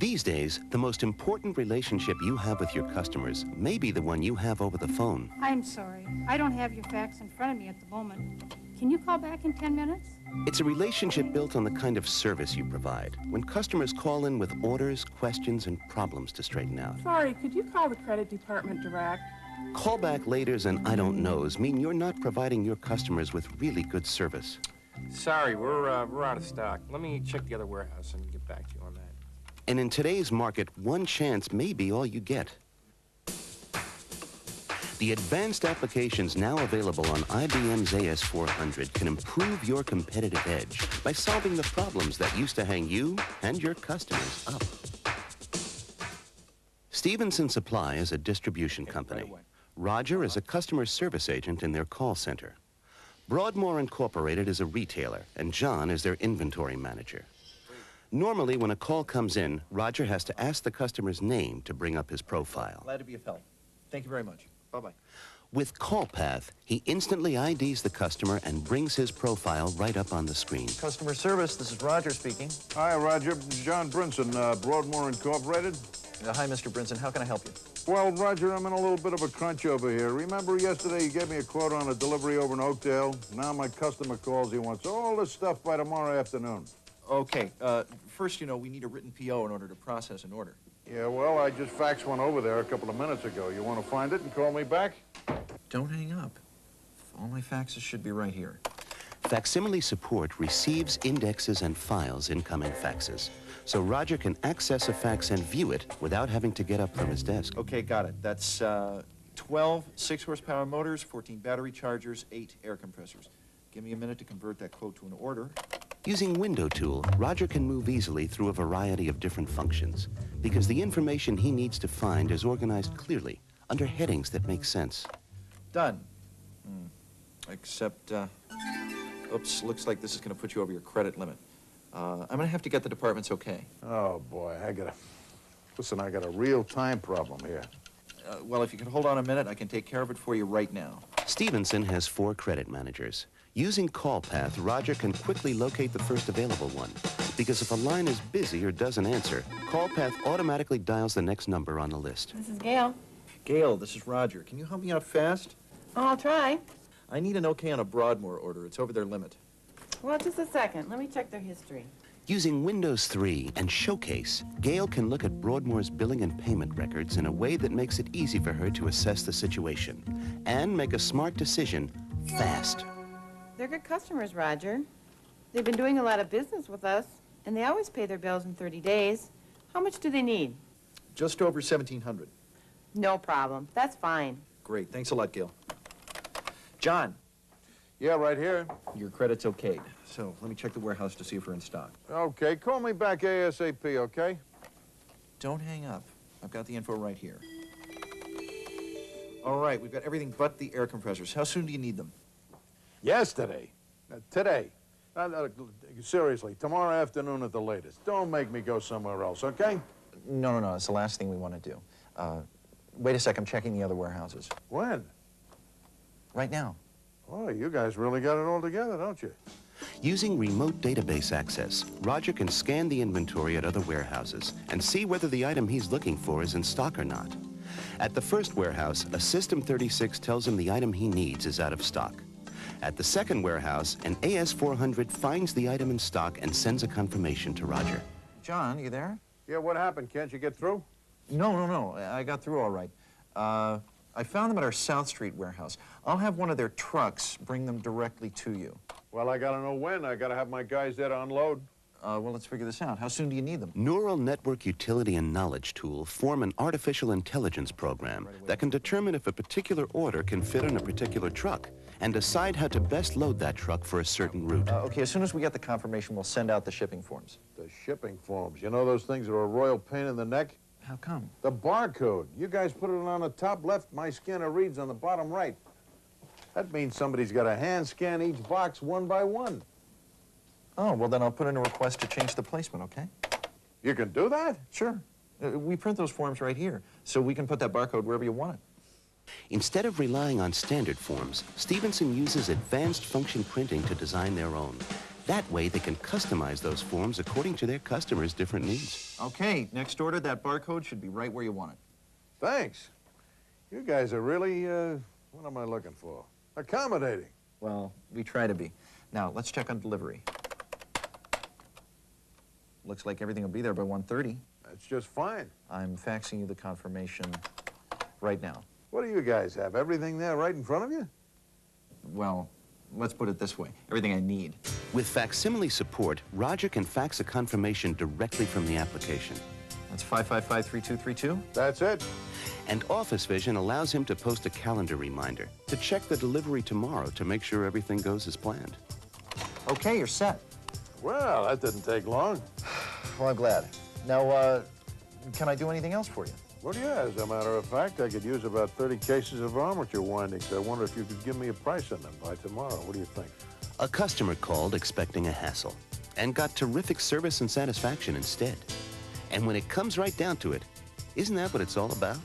These days, the most important relationship you have with your customers may be the one you have over the phone. I'm sorry. I don't have your fax in front of me at the moment. Can you call back in 10 minutes? It's a relationship built on the kind of service you provide. When customers call in with orders, questions, and problems to straighten out. Sorry, could you call the credit department direct? Callback laters and I don't knows mean you're not providing your customers with really good service. Sorry, we're out of stock. Let me check the other warehouse and get back to you on that. And in today's market, one chance may be all you get. The advanced applications now available on IBM's AS400 can improve your competitive edge by solving the problems that used to hang you and your customers up. Stevenson Supply is a distribution company. Roger is a customer service agent in their call center. Broadmoor Incorporated is a retailer, and John is their inventory manager. Normally, when a call comes in, Roger has to ask the customer's name to bring up his profile. Glad to be of help. Thank you very much. Bye-bye. With CallPath, he instantly IDs the customer and brings his profile right up on the screen. Customer service, this is Roger speaking. Hi, Roger. John Brinson, Broadmoor Incorporated. Hi, Mr. Brinson. How can I help you? Well, Roger, I'm in a little bit of a crunch over here. Remember yesterday you gave me a quote on a delivery over in Oakdale? Now my customer calls. He wants all this stuff by tomorrow afternoon. Okay. First, you know, we need a written PO in order to process an order. Yeah, well, I just faxed one over there a couple of minutes ago. You want to find it and call me back? Don't hang up. All my faxes should be right here. Facsimile support receives, indexes, and files incoming faxes, so Roger can access a fax and view it without having to get up from his desk. Okay, got it. That's 12 6-horsepower motors, 14 battery chargers, 8 air compressors. Give me a minute to convert that quote to an order. Using Window Tool, Roger can move easily through a variety of different functions because the information he needs to find is organized clearly under headings that make sense. Done. Except, oops, looks like this is going to put you over your credit limit. I'm going to have to get the department's okay. Oh, boy, I got a real time problem here. Well, if you can hold on a minute, I can take care of it for you right now. Stevenson has 4 credit managers. Using CallPath, Roger can quickly locate the first available one, because if a line is busy or doesn't answer, CallPath automatically dials the next number on the list. This is Gail. Gail, this is Roger. Can you help me out fast? Oh, I'll try. I need an okay on a Broadmoor order. It's over their limit. Well, just a second. Let me check their history. Using Windows 3 and Showcase, Gail can look at Broadmoor's billing and payment records in a way that makes it easy for her to assess the situation and make a smart decision fast. They're good customers, Roger. They've been doing a lot of business with us, and they always pay their bills in 30 days. How much do they need? Just over $1,700. No problem. That's fine. Great. Thanks a lot, Gil. John. Yeah, right here. Your credit's okayed. So let me check the warehouse to see if we're in stock. Okay, call me back ASAP, okay? Don't hang up. I've got the info right here. All right, we've got everything but the air compressors. How soon do you need them? Yesterday. Today. Seriously, tomorrow afternoon at the latest. Don't make me go somewhere else, okay? No. It's the last thing we want to do. Wait a sec. I'm checking the other warehouses. When? Right now. Oh, you guys really got it all together, don't you? Using remote database access, Roger can scan the inventory at other warehouses and see whether the item he's looking for is in stock or not. At the first warehouse, a System 36 tells him the item he needs is out of stock. At the second warehouse, an AS400 finds the item in stock and sends a confirmation to Roger. John, you there? Yeah, what happened? Can't you get through? No. I got through all right. I found them at our South Street warehouse. I'll have one of their trucks bring them directly to you. Well, I gotta know when. I gotta have my guys there to unload. Well, let's figure this out. How soon do you need them? Neural Network Utility and Knowledge Tool form an artificial intelligence program that can determine if a particular order can fit on a particular truck and decide how to best load that truck for a certain route. Okay, as soon as we get the confirmation, we'll send out the shipping forms. The shipping forms. You know those things are a royal pain in the neck? How come? The barcode. You guys put it on the top left, my scanner reads on the bottom right. That means somebody's got to hand scan each box one by one. Oh, well, then I'll put in a request to change the placement, okay? You can do that? Sure. We print those forms right here, so we can put that barcode wherever you want it. Instead of relying on standard forms, Stevenson uses advanced function printing to design their own. That way, they can customize those forms according to their customers' different needs. Okay, next order, that barcode should be right where you want it. Thanks. You guys are really, what am I looking for? Accommodating. Well, we try to be. Now, let's check on delivery. Looks like everything will be there by 1:30. That's just fine. I'm faxing you the confirmation right now. What do you guys have? Everything there right in front of you? Well, let's put it this way. Everything I need. With facsimile support, Roger can fax a confirmation directly from the application. That's 555-3232. That's it. And Office Vision allows him to post a calendar reminder to check the delivery tomorrow to make sure everything goes as planned. Okay, you're set. Well, that didn't take long. Well, I'm glad. Now, can I do anything else for you? Well, yeah, as a matter of fact, I could use about 30 cases of armature windings. I wonder if you could give me a price on them by tomorrow. What do you think? A customer called expecting a hassle and got terrific service and satisfaction instead. And when it comes right down to it, isn't that what it's all about?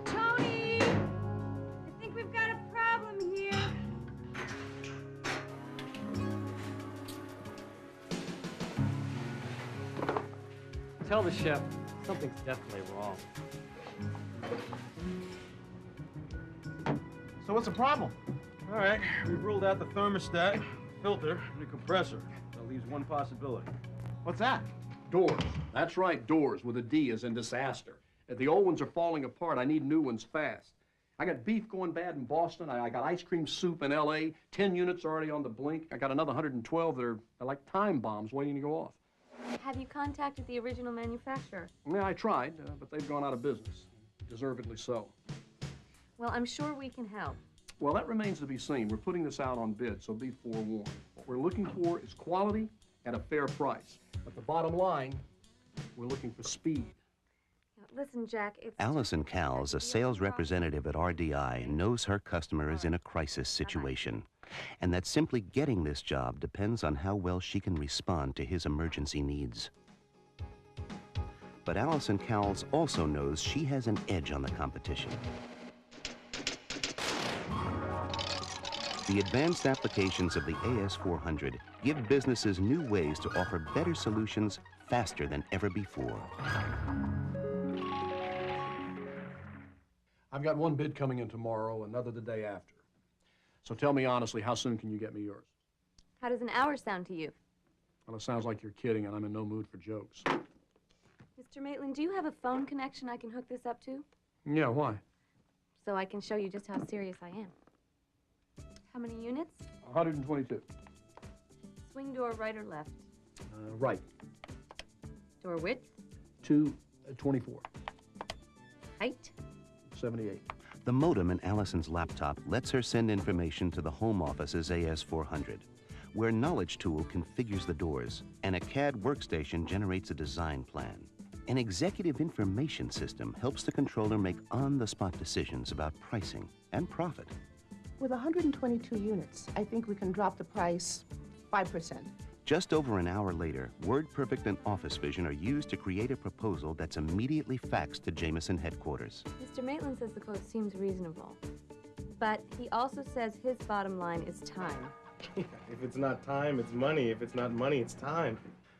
Tony! I think we've got a problem here. Tell the chef something's definitely wrong. So what's the problem? All right, we've ruled out the thermostat, filter, and the compressor. That leaves one possibility. What's that? Doors. That's right, doors with a D as in disaster. If the old ones are falling apart, I need new ones fast. I got beef going bad in Boston. I got ice cream soup in L.A. 10 units already on the blink. I got another 112 that are like time bombs waiting to go off. Have you contacted the original manufacturer? Yeah, I tried, but they've gone out of business. Deservedly so. Well, I'm sure we can help. Well, that remains to be seen. We're putting this out on bid, so be forewarned. What we're looking for is quality at a fair price. But the bottom line, we're looking for speed. Listen, Jack, it's... Allison Cowles, a sales representative at RDI, knows her customer is in a crisis situation, and that simply getting this job depends on how well she can respond to his emergency needs. But Allison Cowles also knows she has an edge on the competition. The advanced applications of the AS400 give businesses new ways to offer better solutions faster than ever before. I've got one bid coming in tomorrow, another the day after. So tell me honestly, how soon can you get me yours? How does an hour sound to you? Well, it sounds like you're kidding, and I'm in no mood for jokes. Mr. Maitland, do you have a phone connection I can hook this up to? Yeah, why? So I can show you just how serious I am. How many units? 122. Swing door right or left? Right. Door width? 224. Height? 78. The modem in Allison's laptop lets her send information to the home office's AS400, where Knowledge Tool configures the doors, and a CAD workstation generates a design plan. An executive information system helps the controller make on-the-spot decisions about pricing and profit. With 122 units, I think we can drop the price 5%. Just over an hour later, WordPerfect and Office Vision are used to create a proposal that's immediately faxed to Jameson headquarters. Mr. Maitland says the quote seems reasonable. But he also says his bottom line is time. If it's not time, it's money. If it's not money, it's time.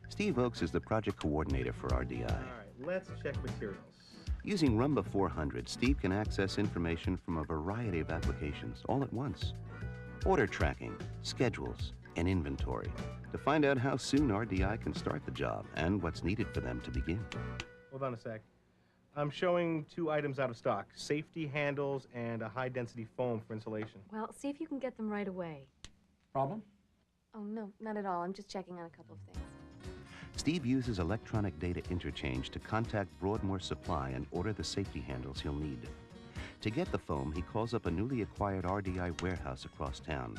Steve Oakes is the project coordinator for RDI. All right, let's check materials. Using Rumba 400, Steve can access information from a variety of applications all at once. Order tracking, schedules, and inventory to find out how soon RDI can start the job and what's needed for them to begin. Hold on a sec. I'm showing 2 items out of stock, safety handles and a high-density foam for insulation. Well, see if you can get them right away. Problem? Oh, no, not at all. I'm just checking on a couple of things. Steve uses electronic data interchange to contact Broadmoor Supply and order the safety handles he'll need. To get the foam, he calls up a newly acquired RDI warehouse across town.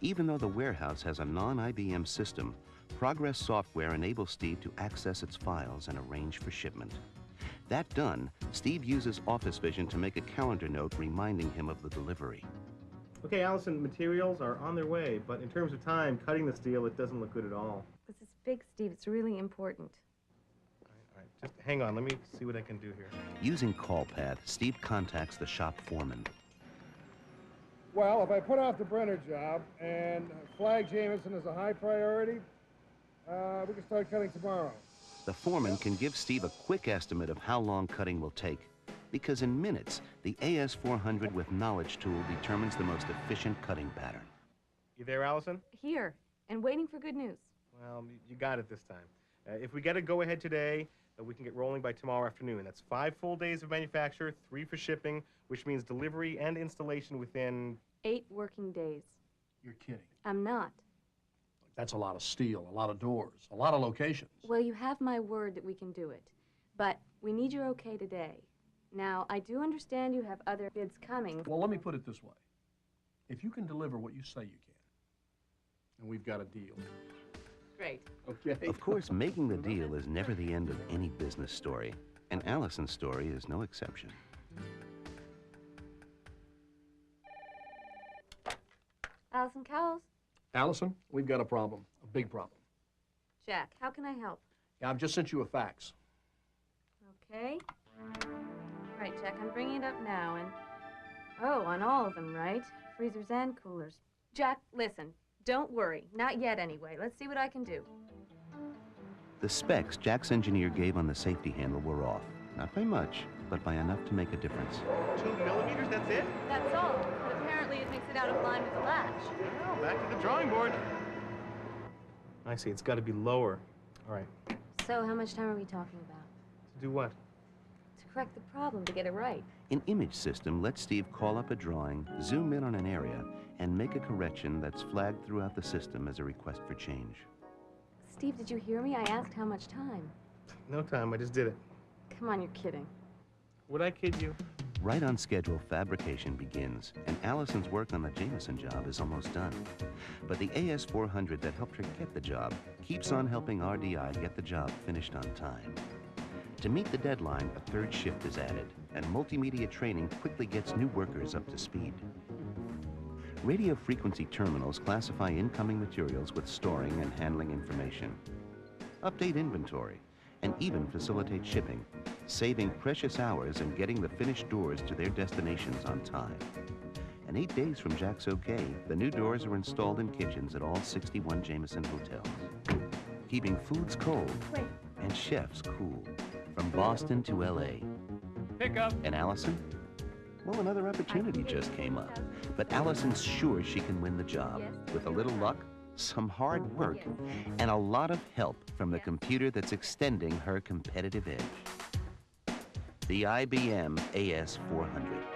Even though the warehouse has a non-IBM system, Progress software enables Steve to access its files and arrange for shipment. That done, Steve uses Office Vision to make a calendar note reminding him of the delivery. Okay, Allison, materials are on their way, but in terms of time, cutting the steel, it doesn't look good at all. This is big, Steve. It's really important. All right, just hang on. Let me see what I can do here. Using CallPath, Steve contacts the shop foreman. Well, if I put off the Brenner job and flag Jameson as a high priority, we can start cutting tomorrow. The foreman can give Steve a quick estimate of how long cutting will take, because in minutes, the AS400 with Knowledge tool determines the most efficient cutting pattern. You there, Allison? Here, and waiting for good news. Well, you got it this time. If we get a go-ahead today, we can get rolling by tomorrow afternoon. That's 5 full days of manufacture, 3 for shipping, which means delivery and installation within... 8 working days. You're kidding. I'm not. That's a lot of steel, a lot of doors, a lot of locations. Well, you have my word that we can do it. But we need your okay today. Now, I do understand you have other bids coming. Well, let me put it this way. If you can deliver what you say you can, and we've got a deal. Great. Okay. Of course, making the deal is never the end of any business story, and Allison's story is no exception. Allison Cowles? Allison, we've got a problem, a big problem. Jack, how can I help? Yeah, I've just sent you a fax. Okay. Right, Jack, I'm bringing it up now, and... Oh, on all of them, right? Freezers and coolers. Jack, listen, don't worry. Not yet, anyway. Let's see what I can do. The specs Jack's engineer gave on the safety handle were off. Not by much, but by enough to make a difference. 2 millimeters, that's it? That's all. But apparently it makes it out of line with the latch. Well, back to the drawing board. I see, it's got to be lower. All right. So, how much time are we talking about? To do what? To correct the problem, to get it right. An image system lets Steve call up a drawing, zoom in on an area, and make a correction that's flagged throughout the system as a request for change. Steve, did you hear me? I asked how much time. No time, I just did it. Come on, you're kidding. Would I kid you? Right on schedule, fabrication begins, and Allison's work on the Jameson job is almost done. But the AS400 that helped her get the job keeps on helping RDI get the job finished on time. To meet the deadline, a 3rd shift is added, and multimedia training quickly gets new workers up to speed. Radio frequency terminals classify incoming materials with storing and handling information, update inventory, and even facilitate shipping, saving precious hours and getting the finished doors to their destinations on time. And 8 days from Jack's okay, the new doors are installed in kitchens at all 61 Jameson hotels, keeping foods cold and chefs cool, from Boston to LA. Pick up. And Allison? Well, another opportunity just came up, but Allison's sure she can win the job. With a little luck, some hard work, and a lot of help from the computer that's extending her competitive edge. The IBM AS400.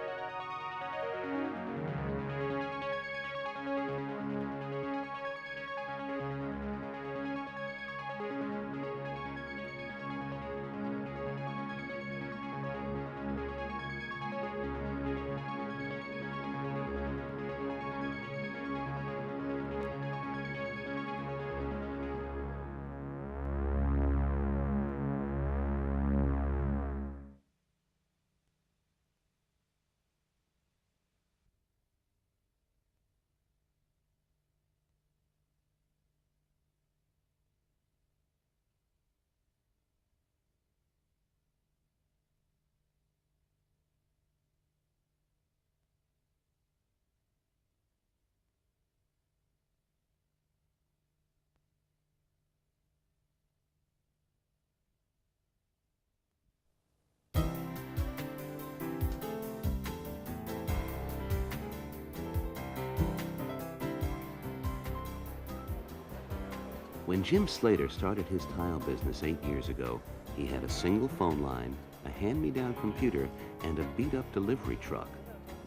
When Jim Slater started his tile business 8 years ago, he had a single phone line, a hand-me-down computer, and a beat-up delivery truck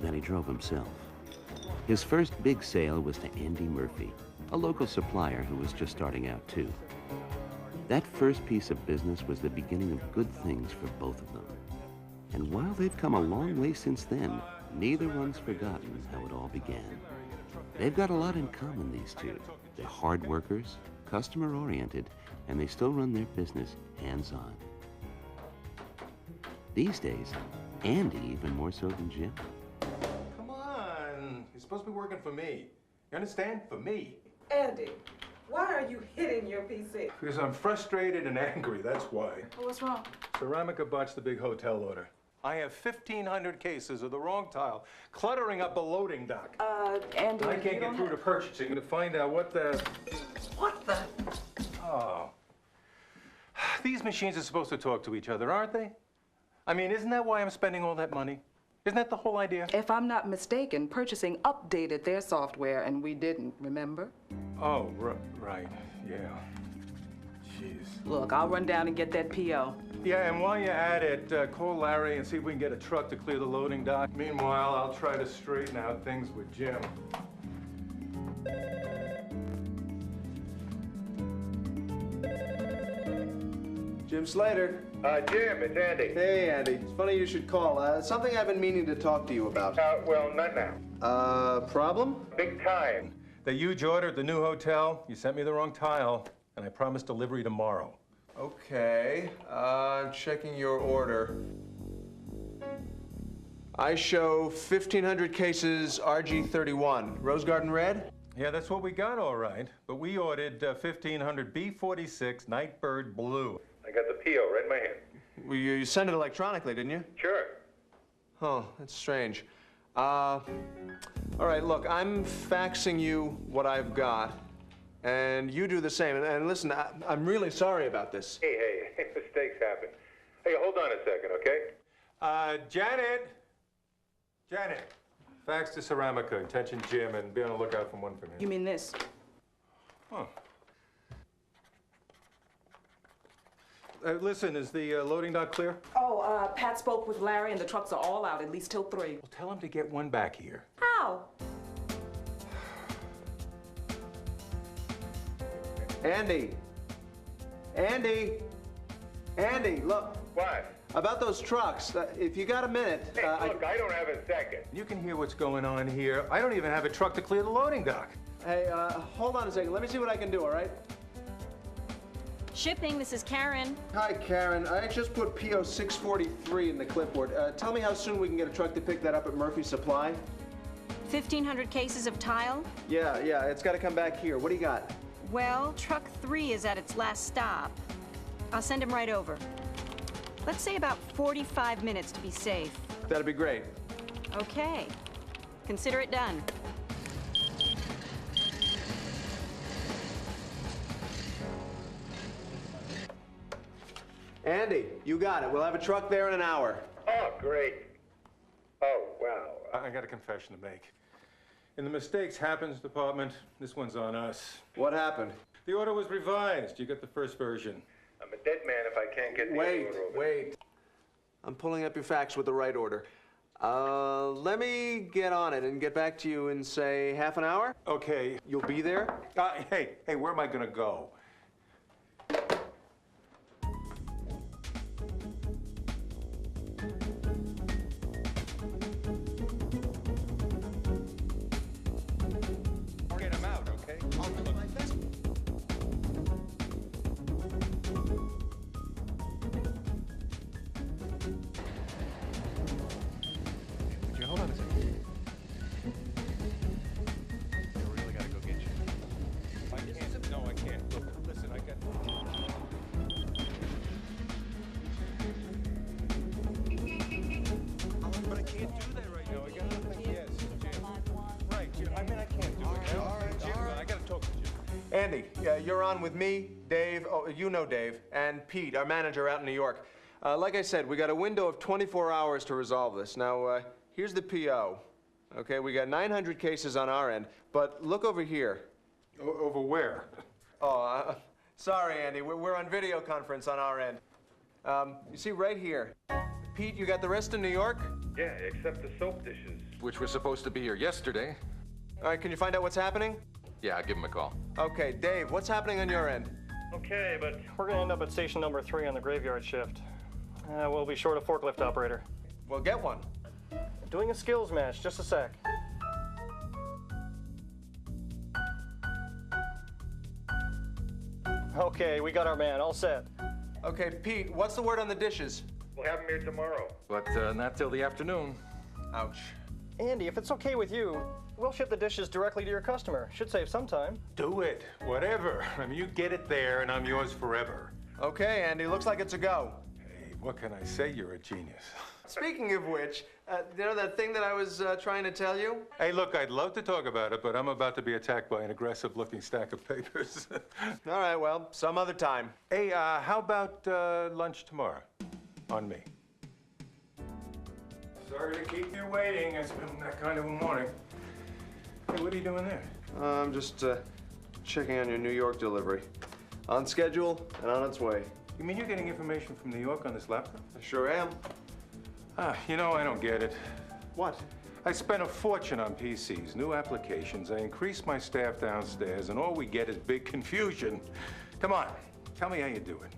that he drove himself. His first big sale was to Andy Murphy, a local supplier who was just starting out too. That first piece of business was the beginning of good things for both of them. And while they've come a long way since then, neither one's forgotten how it all began. They've got a lot in common, these two. They're hard workers, customer-oriented, and they still run their business hands-on. These days, Andy even more so than Jim. Come on. You're supposed to be working for me. You understand? For me. Andy, why are you hitting your PC? Because I'm frustrated and angry, that's why. Well, what's wrong? Ceramica botched the big hotel order. I have 1,500 cases of the wrong tile cluttering up a loading dock. Andy, I can't get through to purchasing to find out what the... What the? Oh. These machines are supposed to talk to each other, aren't they? I mean, isn't that why I'm spending all that money? Isn't that the whole idea? If I'm not mistaken, purchasing updated their software, and we didn't, remember? Oh, right, yeah. Jeez. Look, I'll run down and get that PO. Yeah, and while you're at it, call Larry and see if we can get a truck to clear the loading dock. Meanwhile, I'll try to straighten out things with Jim. Jim Slater. Jim, it's Andy. Hey, Andy. It's funny you should call. Something I've been meaning to talk to you about. Well, not now. Problem? Big time. The huge order at the new hotel, you sent me the wrong tile, and I promised delivery tomorrow. Okay. I'm checking your order. I show 1,500 cases RG31. Rose Garden Red? Yeah, that's what we got, all right. But we ordered 1,500 B46 Nightbird Blue. I got the PO right in my hand. Well, you sent it electronically, didn't you? Sure. Oh, that's strange. All right, look, I'm faxing you what I've got, and you do the same. And listen, I'm really sorry about this. Hey, mistakes happen. Hey, hold on a second, okay? Janet! Fax to Ceramica, attention Jim, and be on the lookout for one for me. You mean this? Huh. Listen, is the loading dock clear? Oh, Pat spoke with Larry, and the trucks are all out, at least till 3. Well, tell him to get one back here. How? Andy, look. What? About those trucks, if you got a minute. Hey, look, I don't have a second. You can hear what's going on here. I don't even have a truck to clear the loading dock. Hey, hold on a second. Let me see what I can do, all right? Shipping, this is Karen. Hi, Karen. I just put PO 643 in the clipboard. Tell me how soon we can get a truck to pick that up at Murphy Supply. 1,500 cases of tile? Yeah, it's got to come back here. What do you got? Well, truck 3 is at its last stop. I'll send him right over. Let's say about 45 minutes to be safe. That'd be great. Okay. Consider it done. Andy, you got it. We'll have a truck there in an hour. Oh, great. Oh, wow. I got a confession to make. In the mistakes happens department, this one's on us. What happened? The order was revised. You got the first version. I'm a dead man if I can't get the order over. Wait. I'm pulling up your fax with the right order. Let me get on it and get back to you in, say, half an hour? Okay. You'll be there? Hey, where am I gonna go? Get him out, okay? I'll do my best. Would you hold on a second? I really gotta go get you. I can't. No, I can't. Look, listen, I got... But I can't do that right now. I got nothing. Yes, Jim. Right, Jim. I mean, I can't do it. All right, Jim. I gotta talk to Jim. Andy, you're on with me, Dave, you know Dave, and Pete, our manager out in New York. Like I said, we got a window of 24 hours to resolve this. Now, here's the PO. Okay, we got 900 cases on our end, but look over here. Over where? Oh, sorry, Andy, we're on video conference on our end. You see right here. Pete, you got the rest of New York? Yeah, except the soap dishes. Which were supposed to be here yesterday. All right, can you find out what's happening? Yeah, I'll give him a call. Okay, Dave, what's happening on your end? Okay, but we're gonna end up at station number 3 on the graveyard shift. We'll be short a forklift operator. Well, get one. Doing a skills match, just a sec. Okay, we got our man, all set. Okay, Pete, what's the word on the dishes? We'll have him here tomorrow. But not till the afternoon. Ouch. Andy, if it's okay with you, we'll ship the dishes directly to your customer. Should save some time. Do it. Whatever. I mean, you get it there, and I'm yours forever. Okay, Andy, looks like it's a go. Hey, what can I say? You're a genius. Speaking of which, you know that thing that I was trying to tell you? Hey, look, I'd love to talk about it, but I'm about to be attacked by an aggressive-looking stack of papers. All right, well, some other time. Hey, how about lunch tomorrow? On me. Sorry to keep you waiting. It's been that kind of a morning. Hey, what are you doing there? I'm just checking on your New York delivery. On schedule and on its way. You mean you're getting information from New York on this laptop? I sure am. You know, I don't get it. What? I spent a fortune on PCs, new applications. I increased my staff downstairs, and all we get is big confusion. Come on, tell me how you do it.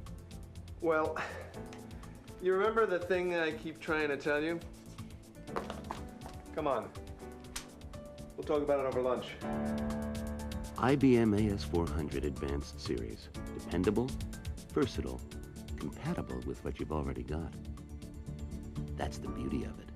Well, you remember the thing I keep trying to tell you? Come on. We'll talk about it over lunch. IBM AS400 Advanced Series. Dependable, versatile, compatible with what you've already got. That's the beauty of it.